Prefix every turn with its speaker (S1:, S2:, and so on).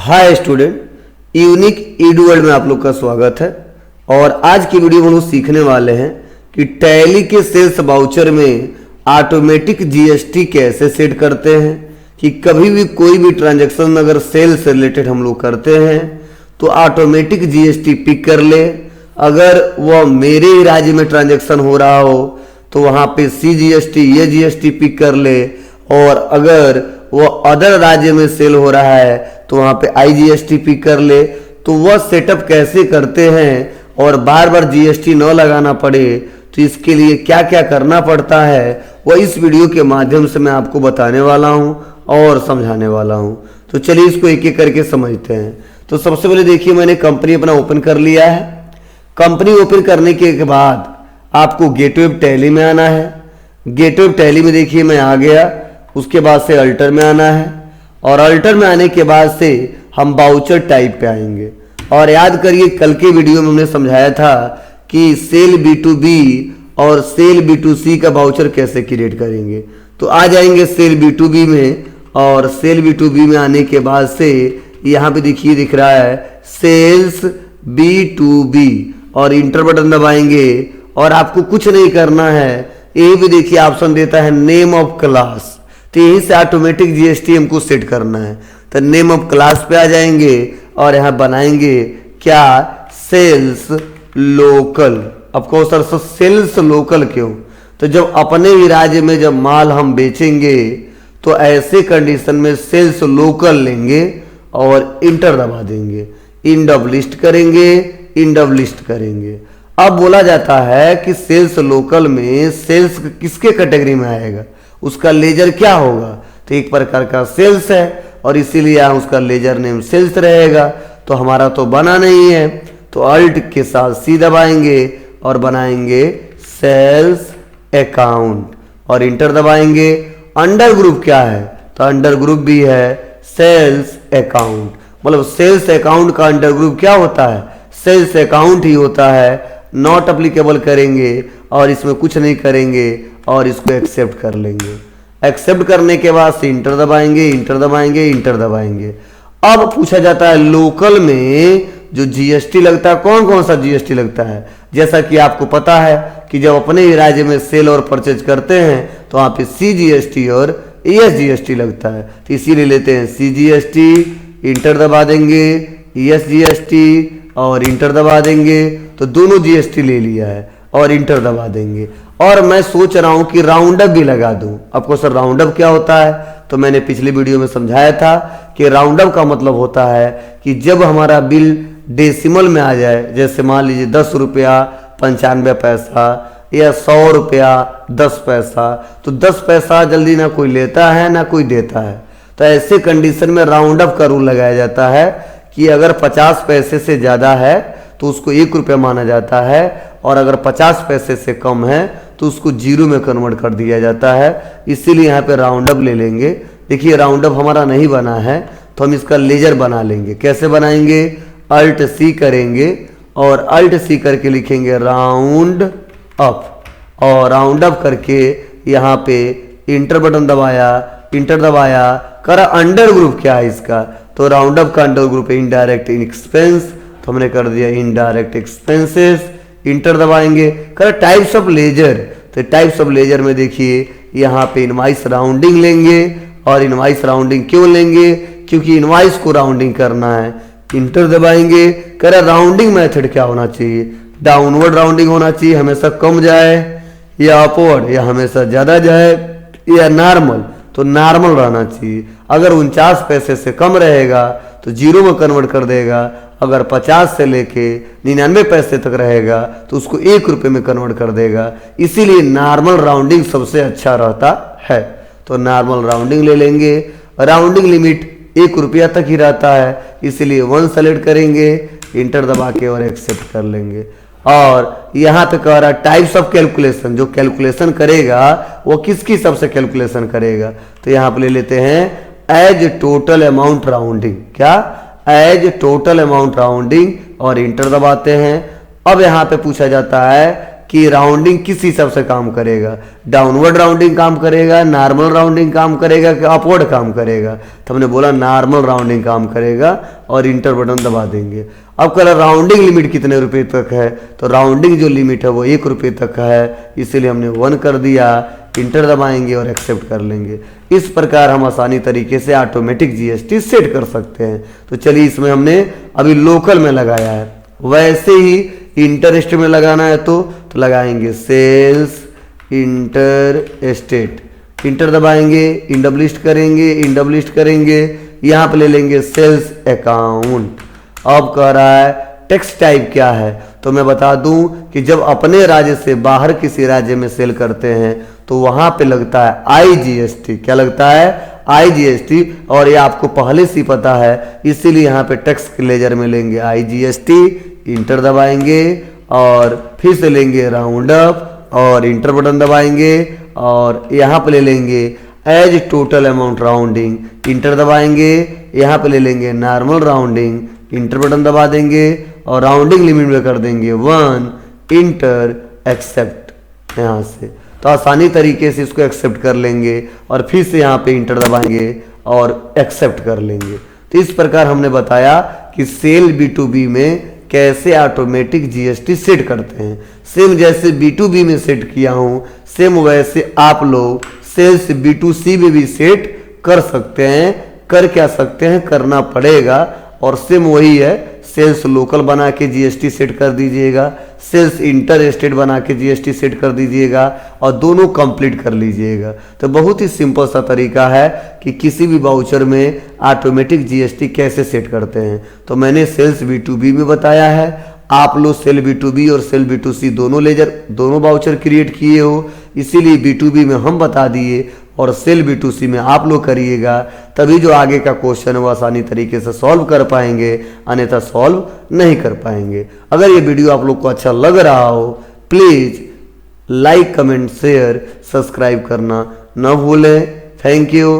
S1: Hi student, unique Edu world में आप लोग का स्वागत है। और आज की वीडियो में हम लोग सीखने वाले हैं कि टैली के सेल्स वाउचर में ऑटोमेटिक जीएसटी कैसे सेट करते हैं। कि कभी भी कोई भी ट्रांजैक्शन अगर सेल से रिलेटेड हम लोग करते हैं तो ऑटोमेटिक जीएसटी पिक कर ले। अगर वह मेरे ही राज्य में ट्रांजैक्शन हो रहा हो तो वहाँ पे CGST ये जीएसटी पिक कर ले, और अगर वो अदर राज्य में सेल हो रहा है तो वहाँ पे IGST पिक कर ले। तो वह सेटअप कैसे करते हैं और बार बार जीएसटी न लगाना पड़े तो इसके लिए क्या क्या करना पड़ता है वह इस वीडियो के माध्यम से मैं आपको बताने वाला हूँ और समझाने वाला हूँ। तो चलिए इसको एक एक करके समझते हैं। तो सबसे पहले देखिए, मैंने कंपनी अपना ओपन कर लिया है। कंपनी ओपन करने के बाद आपको गेटवे टैली में आना है। गेटवे टैली में देखिए मैं आ गया। उसके बाद से अल्टर में आना है, और अल्टर में आने के बाद से हम वाउचर टाइप पे आएंगे। और याद करिए, कल के वीडियो में हमने समझाया था कि सेल B2B और सेल B2C का वाउचर कैसे क्रिएट करेंगे। तो आ जाएंगे सेल B2B में, और सेल B2B में आने के बाद से यहाँ पे देखिए दिख रहा है सेल्स B2B, और इंटर बटन दबाएंगे। और आपको कुछ नहीं करना है, ये भी देखिए ऑप्शन देता है नेम ऑफ क्लास, तो यहीं से ऑटोमेटिक जीएसटी हमको सेट करना है। तो नेम ऑफ क्लास पे आ जाएंगे और यहाँ बनाएंगे क्या, सेल्स लोकल। अब कहो सर सेल्स लोकल क्यों? तो जब अपने ही राज्य में जब माल हम बेचेंगे तो ऐसे कंडीशन में सेल्स लोकल लेंगे और इंटर दबा देंगे। इंड ऑफ लिस्ट करेंगे, इंड ऑफ लिस्ट करेंगे। अब बोला जाता है कि सेल्स लोकल में सेल्स किसके कैटेगरी में आएगा, उसका लेजर क्या होगा। तो एक प्रकार का सेल्स है और इसीलिए यहाँ उसका लेजर नेम सेल्स रहेगा। तो हमारा तो बना नहीं है, तो अल्ट के साथ C दबाएंगे और बनाएंगे सेल्स अकाउंट, और इंटर दबाएंगे। अंडर ग्रुप क्या है, तो अंडर ग्रुप भी है सेल्स अकाउंट। मतलब सेल्स अकाउंट का अंडर ग्रुप क्या होता है, सेल्स अकाउंट ही होता है। नॉट अप्लीकेबल करेंगे और इसमें कुछ नहीं करेंगे और इसको एक्सेप्ट कर लेंगे। एक्सेप्ट करने के बाद से इंटर दबाएंगे, इंटर दबाएंगे, इंटर दबाएंगे। अब पूछा जाता है लोकल में जो जीएसटी लगता है, कौन कौन सा जीएसटी लगता है। जैसा कि आपको पता है कि जब अपने ही राज्य में सेल और परचेज करते हैं तो वहाँ पे CGST और ESGST लगता है। तो इसीलिए लेते हैं CGST, इंटर दबा देंगे, ESGST और इंटर दबा देंगे। तो दोनों जीएसटी ले लिया है और इंटर दबा देंगे। और मैं सोच रहा हूं कि राउंड अप भी लगा दूं। आपको सर राउंड अप क्या होता है, तो मैंने पिछले वीडियो में समझाया था कि राउंड अप का मतलब होता है कि जब हमारा बिल डेसिमल में आ जाए, जैसे मान लीजिए 10 रुपया 95 पैसा या 100 रुपया 10 पैसा, तो 10 पैसा जल्दी ना कोई लेता है ना कोई देता है। तो ऐसे कंडीशन में राउंड अप का रूल लगाया जाता है कि अगर 50 पैसे से ज़्यादा है तो उसको 1 रुपया माना जाता है, और अगर 50 पैसे से कम है तो उसको 0 में कन्वर्ट कर दिया जाता है। इसीलिए यहाँ पे राउंड अप ले लेंगे। देखिए राउंड अप हमारा नहीं बना है तो हम इसका लेजर बना लेंगे। कैसे बनाएंगे, अल्ट C करेंगे और अल्ट C करके लिखेंगे राउंड अप, और राउंड अप करके यहाँ पे इंटर बटन दबाया, इंटर दबाया। करा अंडर ग्रुप क्या है इसका, तो राउंड अप का अंडर ग्रुप है इनडायरेक्ट एक्सपेंस, तो हमने कर दिया इनडायरेक्ट एक्सपेंसेस। इंटर दबाएंगे। कर टाइप्स ऑफ लेजर, तो टाइप्स ऑफ लेजर में देखिए यहाँ पे इनवॉइस राउंडिंग लेंगे। और इनवॉइस राउंडिंग क्यों लेंगे, क्योंकि इनवॉइस को राउंडिंग करना है। इंटर दबाएंगे। कर राउंडिंग मेथड क्या होना चाहिए, डाउनवर्ड राउंडिंग होना चाहिए, हमेशा कम जाए, या अपवर्ड या हमेशा ज़्यादा जाए, या नॉर्मल, तो नॉर्मल रहना चाहिए। अगर 49 पैसे से कम रहेगा तो 0 में कन्वर्ट कर देगा। अगर 50 से लेके 99 पैसे तक रहेगा तो उसको 1 रुपये में कन्वर्ट कर देगा। इसीलिए नॉर्मल राउंडिंग सबसे अच्छा रहता है। तो नॉर्मल राउंडिंग ले लेंगे। राउंडिंग लिमिट 1 रुपया तक ही रहता है, इसीलिए 1 सेलेक्ट करेंगे, इंटर दबा के और एक्सेप्ट कर लेंगे। और यहाँ पे कह रहा है टाइप्स ऑफ कैलकुलेशन, जो कैलकुलेशन करेगा वो किसकी सबसे कैलकुलेशन करेगा। तो यहाँ पे ले लेते हैं एज टोटल अमाउंट राउंडिंग। क्या, एज टोटल अमाउंट राउंडिंग, और इंटर दबाते हैं। अब यहाँ पे पूछा जाता है कि राउंडिंग किस हिसाब से काम करेगा, डाउनवर्ड राउंडिंग काम करेगा, नॉर्मल राउंडिंग काम करेगा कि अपवर्ड काम करेगा। तो हमने बोला नॉर्मल राउंडिंग काम करेगा और इंटर बटन दबा देंगे। अब कह रहा राउंडिंग लिमिट कितने रुपए तक है, तो राउंडिंग जो लिमिट है वो 1 रुपये तक है, इसीलिए हमने 1 कर दिया। इंटर दबाएंगे और एक्सेप्ट कर लेंगे। इस प्रकार हम आसानी तरीके से ऑटोमेटिक जीएसटी सेट कर सकते हैं। तो चलिए इसमें हमने अभी लोकल में लगाया है, वैसे ही इंटर स्टेट में लगाना है तो लगाएंगे सेल्स इंटर स्टेट, इंटर दबाएंगे, इन डबल लिस्ट करेंगे, इन डबल लिस्ट करेंगे, यहाँ पे ले लेंगे सेल्स अकाउंट। अब कह रहा है टैक्स टाइप क्या है, तो मैं बता दूं कि जब अपने राज्य से बाहर किसी राज्य में सेल करते हैं तो वहां पे लगता है आईजीएसटी। क्या लगता है? आईजीएसटी। और ये आपको पहले से ही पता है, इसीलिए यहाँ पे टैक्स लेजर में लेंगे आईजीएसटी, इंटर दबाएंगे और फिर से लेंगे राउंड अप और इंटर बटन दबाएंगे और यहाँ पे ले लेंगे as total amount rounding, enter दबाएंगे, यहाँ पे ले लेंगे नॉर्मल राउंडिंग, इंटर बटन दबा देंगे और राउंडिंग लिमिट में कर देंगे 1, इंटर एक्सेप्ट यहाँ से। तो आसानी तरीके से इसको एक्सेप्ट कर लेंगे और फिर से यहाँ पे इंटर दबाएंगे और एक्सेप्ट कर लेंगे। तो इस प्रकार हमने बताया कि सेल B2B में कैसे ऑटोमेटिक जीएसटी सेट करते हैं। सेम जैसे B2B में सेट किया हूँ, सेम वैसे आप लोग सेल्स B2C में भी सेट कर सकते हैं। कर क्या सकते हैं, करना पड़ेगा। और सेम वही है, सेल्स लोकल बना के जीएसटी सेट कर दीजिएगा, सेल्स इंटर स्टेट बना के जीएसटी सेट कर दीजिएगा और दोनों कंप्लीट कर लीजिएगा। तो बहुत ही सिंपल सा तरीका है कि किसी भी वाउचर में ऑटोमेटिक जीएसटी कैसे सेट करते हैं। तो मैंने सेल्स B2B में बताया है, आप लोग सेल B2B और सेल B2C दोनों वाउचर क्रिएट किए हो, इसीलिए B2B में हम बता दिए और सेल B2C में आप लोग करिएगा, तभी जो आगे का क्वेश्चन है वो आसानी तरीके से सॉल्व कर पाएंगे, अन्यथा सॉल्व नहीं कर पाएंगे। अगर ये वीडियो आप लोग को अच्छा लग रहा हो, please like, comment, share, subscribe करना न भूलें। Thank you.